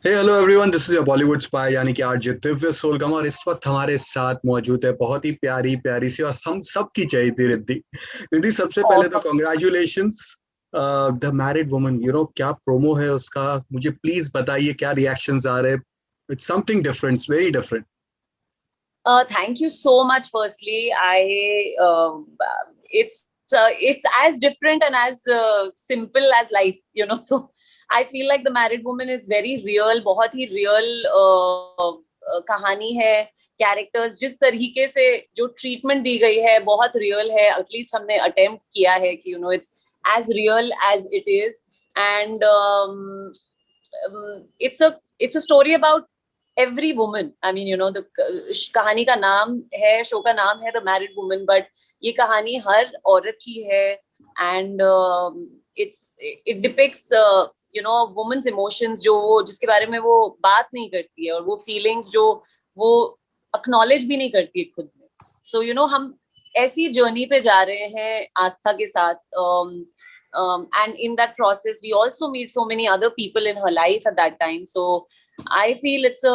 Hey hello everyone, this is your Bollywood spy यानी कि RJ Divya सोलगम। और इस वक्त हमारे साथ मौजूद है बहुत ही प्यारी प्यारी सी और हम सब की चहेती रिद्धि। रिद्धि, सबसे पहले तो और कॉन्ग्रेचुलेशंस द मैरिड वुमन। क्या प्रोमो है उसका, मुझे प्लीज बताइए क्या रिएक्शंस आ रहे हैं। It's something different, very different. thank you so much. Firstly, it's as different and as simple as life, So I feel like the married woman is very real, बहुत ही real कहानी है. Characters जिस तरीके से जो treatment दी गई है बहुत रियल है. एटलीस्ट हमने अटेम्प्ट किया है कि it's as real as it is. And it's a story about every woman. I mean, the कहानी का नाम है, शो का नाम है द मैरिड वुमन, बट ये कहानी हर औरत की है. And it depicts women's emotions, जो वो जिसके बारे में वो बात नहीं करती है, और वो फीलिंग्स जो वो अक्नॉलेज भी नहीं करती है खुद में. सो हम ऐसी जर्नी पे जा रहे हैं आस्था के साथ. And in that process we also meet so many other people in her life at that time. So I feel it's a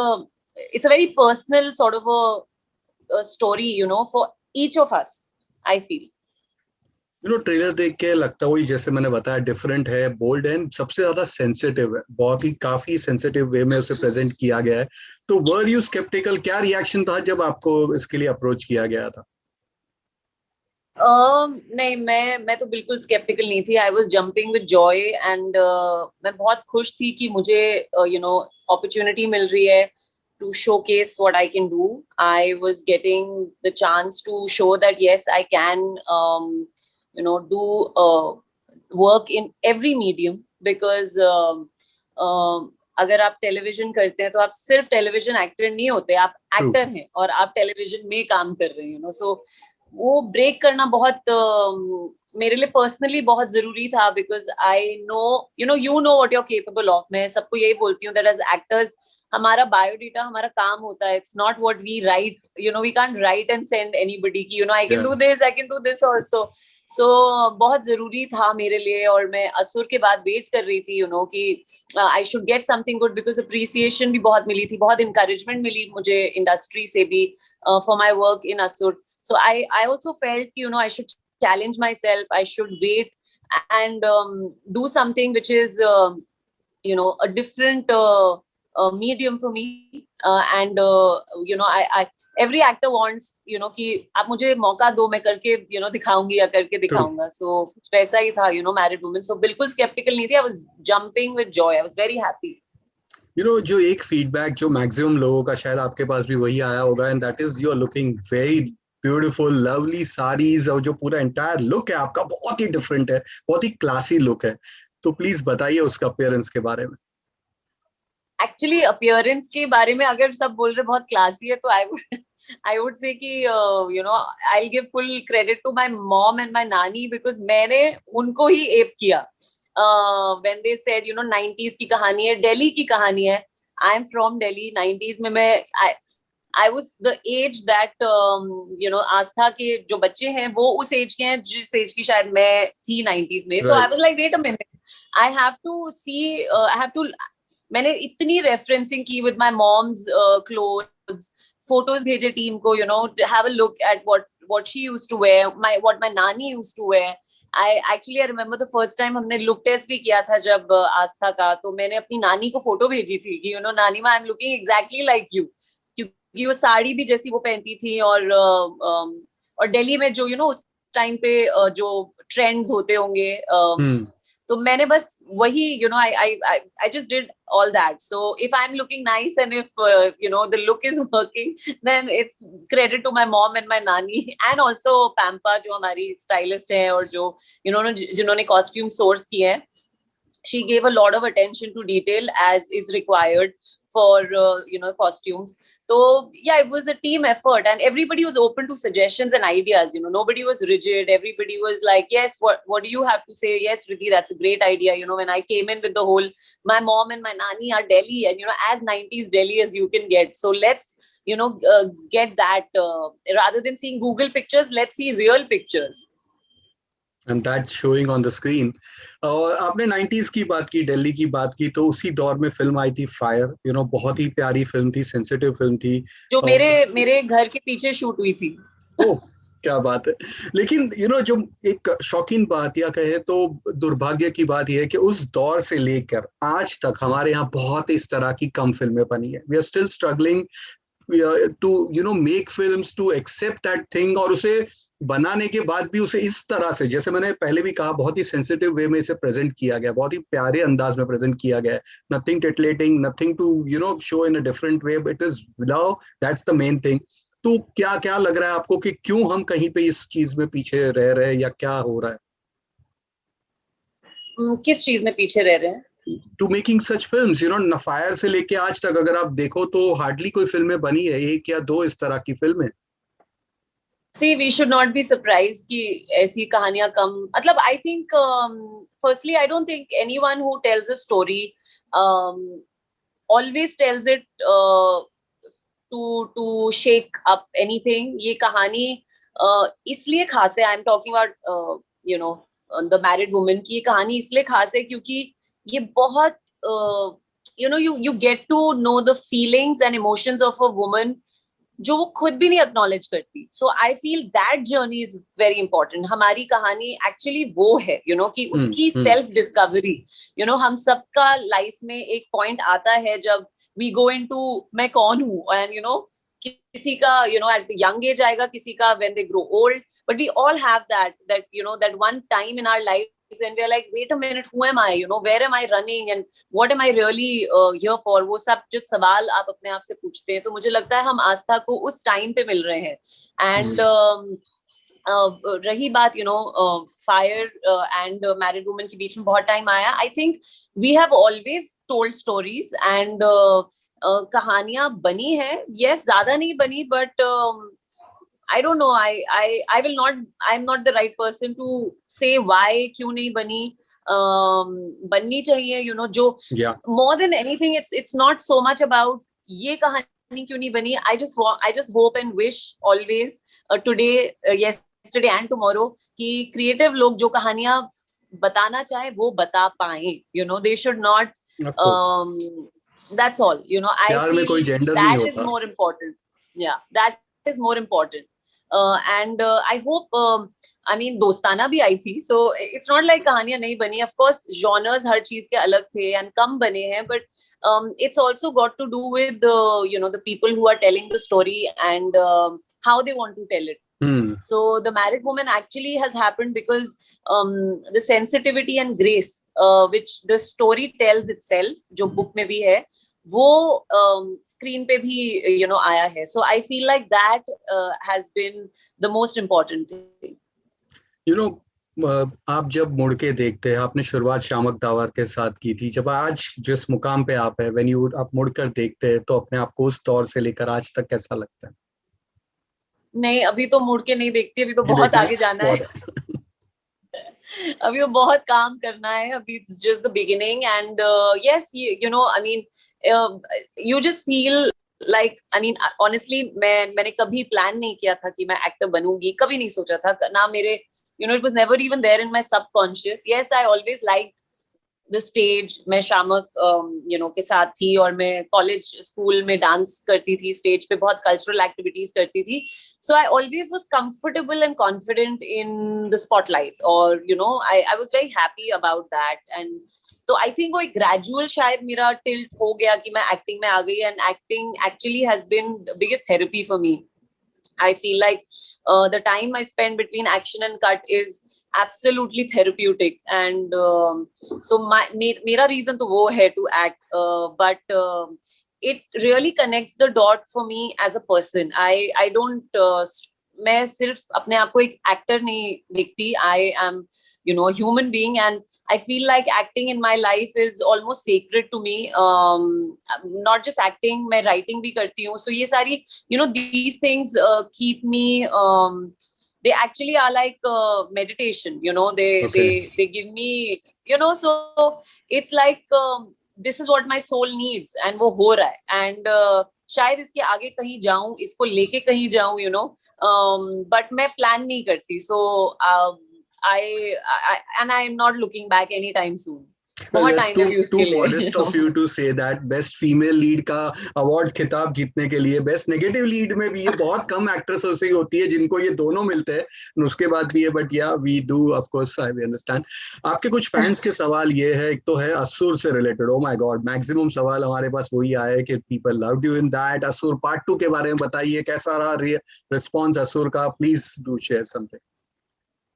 very personal sort of a story, for each of us, I feel. Trailer देख के लगता है वही जैसे मैंने बताया, different है, bold है, सबसे ज्यादा सेंसिटिव है, बहुत ही काफी सेंसिटिव वे में उसे प्रेजेंट किया गया है। तो वर यू स्केप्टिकल, क्या रिएक्शन था जब आपको इसके लिए अप्रोच किया गया था? नहीं, मैं तो बिल्कुल स्केप्टिकल नहीं थी. I was jumping with Joy. And मैं बहुत खुश थी कि मुझे अपॉर्चुनिटी मिल रही है to showcase what I can do. I was getting the chance to show that yes, I can, do work in every medium. Because अगर आप टेलीविजन करते हैं तो आप सिर्फ टेलीविजन एक्टर नहीं होते, आप ट्रू। एक्टर हैं और आप टेलीविजन में काम कर रहे हैं. सो वो ब्रेक करना बहुत मेरे लिए पर्सनली बहुत जरूरी था. Because I know you know what you are capable of. मैं सबको यही बोलती हूँ दैट एज एक्टर्स हमारा बायोडेटा हमारा काम होता है. It's not what we write. We can't write and send anybody की I can do this, I can do this also. So बहुत जरूरी था मेरे लिए. और मैं असुर के बाद वेट कर रही थी कि I should get something good. Because appreciation भी बहुत मिली थी, बहुत इंकरेजमेंट मिली मुझे इंडस्ट्री से भी फॉर माई वर्क इन असुर. So I also felt I should challenge myself. I should wait and do something which is a different medium for me. And I every actor wants कि आप मुझे मौका दो, मैं करके दिखाऊंगी या करके ट्रू। दिखाऊंगा. So कुछ वैसा ही था married woman. So बिल्कुल skeptical नहीं थी. I was jumping with joy. I was very happy. जो एक फीडबैक जो मैक्सिमम लोगों का शायद आपके पास भी वही आया होगा, and that is you are looking very beautiful, lovely saris, और जो पूरा एंटायर लुक है आपका बहुत ही डिफरेंट है, बहुत ही क्लासी लुक है। तो प्लीज बताइए उसका अपीयरेंस के बारे में। एक्चुअली अपीयरेंस के बारे में अगर सब बोल रहे बहुत क्लासी है, तो आई वुड से कि I give full credit to my mom and my nani. Because मैंने उनको ही एप किया व्हेन दे सेड 90s की कहानी है, दिल्ली की कहानी है. I am from Delhi. 90s में मैं I was the age that Aastha के जो बच्चे हैं वो उस एज के हैं जिस एज की शायद मैं थी 90s में. So I write. Was like wait a minute, I have to see, I have to. मैंने इतनी रेफरेंसिंग की with my mom's clothes, photos भेजे टीम को, have a look at what she used to wear, what my nani used to wear. I remember the first time हमने look test भी किया था जब आस्था का, तो मैंने अपनी नानी को फोटो भेजी थी कि नानी माँ, आई am looking exactly like you. क्योंकि वो साड़ी भी जैसी वो पहनती थी. और दिल्ली में जो उस टाइम पे जो ट्रेंड्स होते होंगे, हम्म। तो मैंने बस वही I just did all that. So if I am looking nice and if the look is working, then it's credit to my mom and my nani. And also Pampa जो हमारी स्टाइलिस्ट है और जो जिन्होंने कॉस्ट्यूम सोर्स किए हैं. She gave a lot of attention to detail as is required for costumes. So yeah, it was a team effort and everybody was open to suggestions and ideas. Nobody was rigid. Everybody was like, yes, what do you have to say? Yes, Riddhi, that's a great idea. When I came in with the whole, my mom and my nani are Delhi, and as 90s Delhi as you can get. So let's get that, rather than seeing Google pictures, let's see real pictures. And that's showing on the screen. और आपने 90s की बात की, दिल्ली की बात की, तो उसी दौर में फिल्म आई थी फायर, बहुत ही प्यारी फिल्म थी, सेंसिटिव फिल्म थी। जो मेरे और मेरे घर के पीछे शूट हुई थी। ओ, क्या बात है। लेकिन जो एक शौकीन बात या कहे तो दुर्भाग्य की बात यह है कि उस दौर से लेकर आज तक हमारे यहाँ बहुत इस तरह की कम फिल्में बनी है। We are still struggling to make films, to accept that thing, और उसे बनाने के बाद भी उसे इस तरह से, जैसे मैंने पहले भी कहा, बहुत ही सेंसिटिव वे में इसे प्रेजेंट किया गया, बहुत ही प्यारे अंदाज में प्रेजेंट किया गया है। Nothing titillating, nothing to show in a different way, it is love, that's the main thing. तो क्या क्या लग रहा है आपको कि क्यों हम कहीं पे इस चीज में पीछे रह रहे हैं, या क्या हो रहा है? किस चीज में पीछे रह रहे हैं? To making such films, Fire से लेके आज तक अगर आप देखो तो हार्डली कोई फिल्में बनी है, एक या दो इस तरह की फिल्में। See, we should not be surprised कि ऐसी कहानियां कम, मतलब I think firstly I don't think anyone who tells a story um, always tells it to shake up anything. ये कहानी इसलिए खास है, I'm talking about you know the married woman की, ये कहानी इसलिए खास है क्योंकि ये बहुत you get to know the feelings and emotions of a woman जो वो खुद भी नहीं एक्नॉलेज करती. So I feel that journey is very important. हमारी कहानी एक्चुअली वो है कि उसकी सेल्फ डिस्कवरी. हम सबका लाइफ में एक पॉइंट आता है जब वी गो इनटू मैं कौन हूँ, एंड किसी का एट यंग एज आएगा, किसी का when they grow old, but we all have that one time in our life and we're like, wait a minute, who am I, where am I running and what am I really here for. वो सब जब सवाल आप अपने आप से पूछते हैं, तो मुझे लगता है हम आस्था को उस टाइम पे मिल रहे हैं. एंड रही बात फायर एंड मैरिड वुमेन के बीच में बहुत टाइम आया. I think we have always told stories and कहानियां बनी है. यस, ज्यादा नहीं बनी, but I don't know. I will not. I'm not the right person to say why क्यों नहीं बनी. बननी चाहिए. जो more than anything, it's not so much about ये कहानी क्यों नहीं बनी. I just hope and wish always today, yesterday and tomorrow कि creative लोग जो कहानियां बताना चाहे वो बता पाए. They should not. That's all. I feel that is more important. Yeah, that is more important. And I hope, I mean, दोस्ताना भी आई थी, so it's not like कहानियां नहीं बनी. Of course, genres हर चीज के अलग थे and कम बने हैं, but it's also got to do with the people who are telling the story and how they want to tell it. So the married woman actually has happened because the sensitivity and grace which the story tells itself, जो book में भी है, वो screen पे भी आया है. So I feel like that has been the most important thing. आप जब मुड़ के देखते हैं, आपने शुरुआत शामक दावर के साथ की थी, जब आज जिस मुकाम पे आप है, व्हेन यू आप मुड़कर देखते हैं, तो अपने आप को उस दौर से लेकर आज तक कैसा लगता है? नहीं, अभी तो मुड़ के नहीं देखती, अभी तो बहुत आगे जाना है. अभी तो बहुत काम करना है. अभी it's just the beginning and yes, I mean you just feel like, I mean, honestly, मैंने कभी प्लान नहीं किया था कि मैं एक्टर बनूंगी. कभी नहीं सोचा था ना. मेरे it was never even there in my subconscious. Yes, I always liked the stage. मैं शामक के साथ थी और मैं कॉलेज स्कूल में डांस करती थी, स्टेज पे बहुत कल्चरल एक्टिविटीज करती थी. So I always was comfortable and confident in the spotlight, or I was very happy about that. And तो आई थिंक वो एक ग्रेजुअल शायद मेरा टिल्ट हो गया कि मैं एक्टिंग में आ गई. And acting actually has been the biggest therapy for me. I feel like the time I spend between action and cut is absolutely therapeutic. And so mera reason to wo hai to act, but it really connects the dot for me as a person. I don't मैं सिर्फ अपने आप को एक actor नहीं देखती. I am human being, and I feel like acting in my life is almost sacred to me. Not just acting, मैं writing भी करती हूँ. So ये सारी these things keep me they actually are like meditation. They give me so it's like this is what my soul needs, and वो हो रहा है. And शायद इसके आगे कहीं जाऊं, इसको लेके कहीं जाऊं, but मैं प्लान नहीं करती. So and I am not looking back anytime soon. Well, बहुत that's time है too उसके modest of लिए. you to say that. Best female lead का अवार्ड खिताब जीतने के लिए, बेस्ट नेगेटिव लीड में भी ये बहुत कम एक्ट्रेसों से ही होती है जिनको ये दोनों मिलते हैं, उसके बाद भी है. But yeah we do of course, I understand. आपके कुछ फैंस के सवाल ये है, एक तो है असुर से related. Oh my God, maximum सवाल हमारे पास वही आए कि people loved you in that. असुर पार्ट 2 के बारे में बताइए, कैसा रहा रिस्पॉन्स असुर का? Please do share something.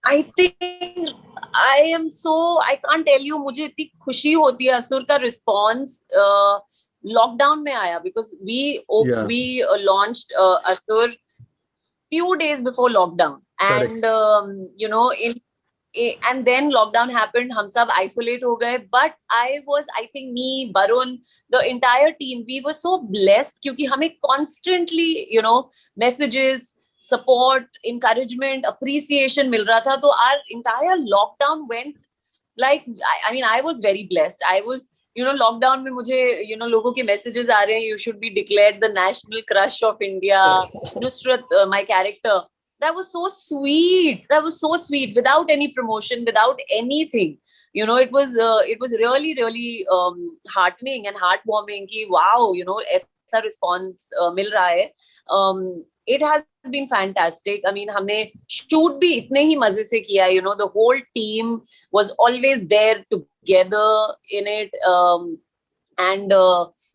I think I can't tell you, मुझे इतनी खुशी होती है असुर का रिस्पॉन्स लॉकडाउन में आया, because we launched असुर few days before lockdown, and you know, and then lockdown happened, हम सब isolate हो गए. But I think me, Barun, the entire team, we were so blessed क्योंकि हमें constantly, you know, messages, support, encouragement, appreciation मिल रहा था. तो our entire lockdown went like, I mean, I was very blessed. I was, you know, lockdown में मुझे, you know, लोगों के messages आ रहे हैं, you should be declared the national crush of India. Nusrat, my character, that was so sweet. That was so sweet, without any promotion, without anything. You know, it was really, really heartening and heartwarming कि wow, you know, ऐसा response मिल रहा है. It has been fantastic. I mean, हमने shoot भी इतने ही मजे से किया. You know, the whole team was always there together in it. And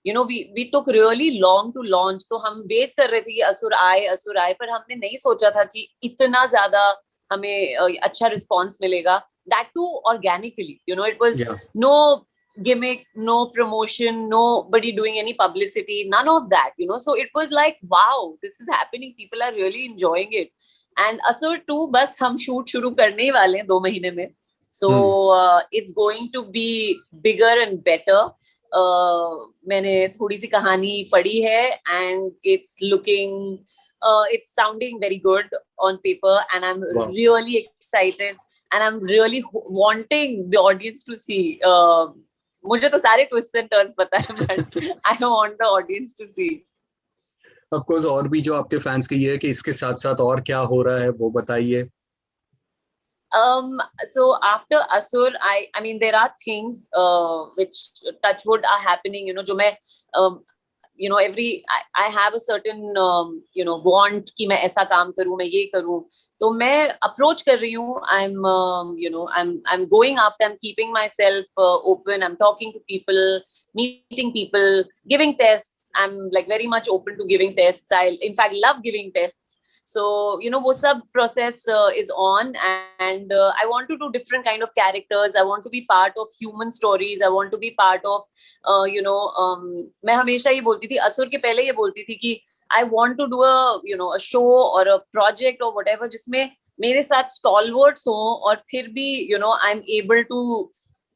you know, we took really long to launch. तो हम wait कर रहे थे कि असुर आए, पर हमने नहीं सोचा था कि इतना ज़्यादा हमें अच्छा response मिलेगा. That too organically. You know, it was no gimmick, no promotion, nobody doing any publicity, none of that, you know. So it was like, wow, this is happening, people are really enjoying it. And Asur 2 बस हम shoot शुरू करने ही वाले हैं 2 महीने में. So it's going to be bigger and better. मैंने थोड़ी सी कहानी पढ़ी है, and it's looking it's sounding very good on paper, and I'm really excited, and I'm really wanting the audience to see. मुझे तो सारे twists and turns पता है, but I want the audience to see. Of course, और भी जो आपके fans की ये है कि इसके साथ साथ और क्या हो रहा है वो बताइए. So after Asur, I mean, there are things which touch wood are happening. You know, जो मैं you know, I have a certain you know, want कि मैं ऐसा काम करूँ, मैं ये करूँ. तो मैं approach कर रही हूँ. You know, I'm going after. I'm keeping myself open. I'm talking to people, meeting people, giving tests. I'm like very much open to giving tests. I in fact love giving tests. So, you know, वो सब process is on, and I want to do different kind of characters. I want to be part of human stories. I want to be part of, you know, मैं हमेशा ये बोलती थी, असुर के पहले ये बोलती थी कि I want to do a, you know, a show or a project or whatever जिसमें मेरे साथ stalwarts हों, और फिर भी, you know, I'm able to,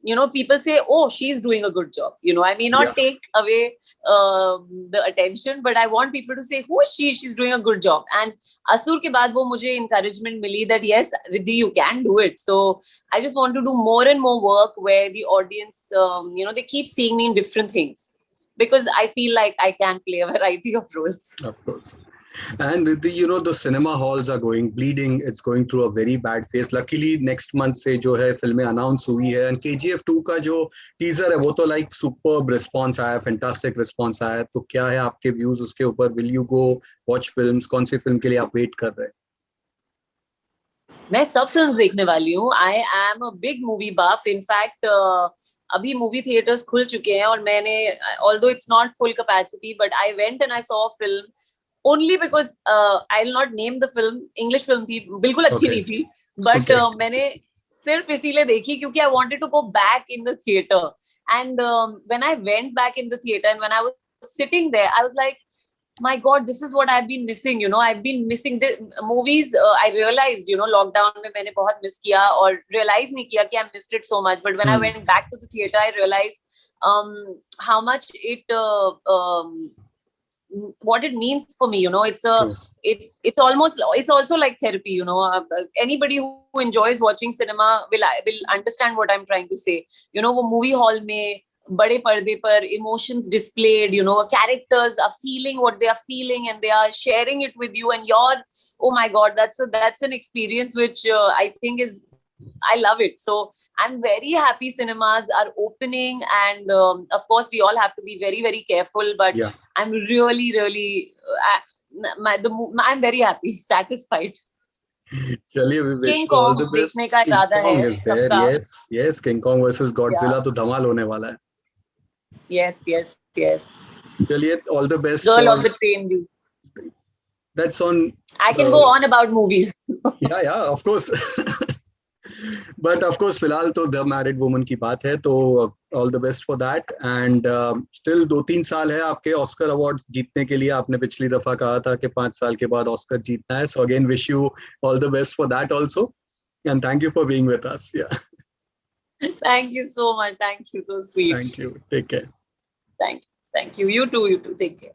you know, people say, oh, she's doing a good job. You know, I may not take away the attention, but I want people to say, who is she? She's doing a good job. And Asur के बाद वो मुझे encouragement milli that yes, Riddhi, you can do it. So I just want to do more and more work where the audience, you know, they keep seeing me in different things, because I feel like I can play a variety of roles. Of course. And you know, the cinema halls are going bleeding. It's going through a very bad phase. Luckily next month से जो है फिल्में announce हुई है, and KGF 2 का जो teaser है वो तो like superb response आया, fantastic response आया. तो क्या है आपके views उसके ऊपर? Will you go watch films? कौन सी film के लिए आप wait कर रहे हैं? मैं सब फिल्म्स देखने वाली हूँ. I am a big movie buff. In fact, अभी movie theaters खुल चुके हैं, और मैंने, although it's not full capacity, but I went and I saw a film only because I'll not name the film. English film थी, बिल्कुल अच्छी नहीं थी, but मैंने सिर्फ इसीलिए देखी क्योंकि I wanted to go back in the theater. And when I went back in the theater, and when I was sitting there, I was like, my God, this is what I've been missing. You know, I've been missing the movies. I realized, you know, lockdown में मैंने बहुत miss किया, और realize नहीं किया कि I missed it so much. But when I went back to the theater, I realized how much it what it means for me. You know, it's also like therapy. You know, anybody who enjoys watching cinema will understand what I'm trying to say. You know, वो movie hall में बड़े पर्दे पर emotions displayed, you know, characters are feeling what they are feeling, and they are sharing it with you, and oh my God, that's an experience which I think is I love it. So I'm very happy cinemas are opening, and of course we all have to be very, very careful, but Yeah. I'm really, really I'm very happy, satisfied. चलिए, we wish King you all Kong the best. देखने का King इरादा है Kong is there. सबका. Yes, King Kong versus Yeah. Godzilla तो धमाल होने वाला है. Yes. चलिए, all the best Girl for on the Train view. that's on I can the go on about movies. yeah, of course. But of course फिलहाल तो the married woman की बात है, तो all the best for that. And still 2-3 साल है आपके Oscar award जीतने के लिए. आपने पिछली दफा कहा था कि 5 साल के बाद ऑस्कर जीतना है. So again wish you all the best for that also, and thank you for being with us. Yeah, Thank you so much. Thank you. So sweet. Thank you. Take care. Thank you. You too. Take care.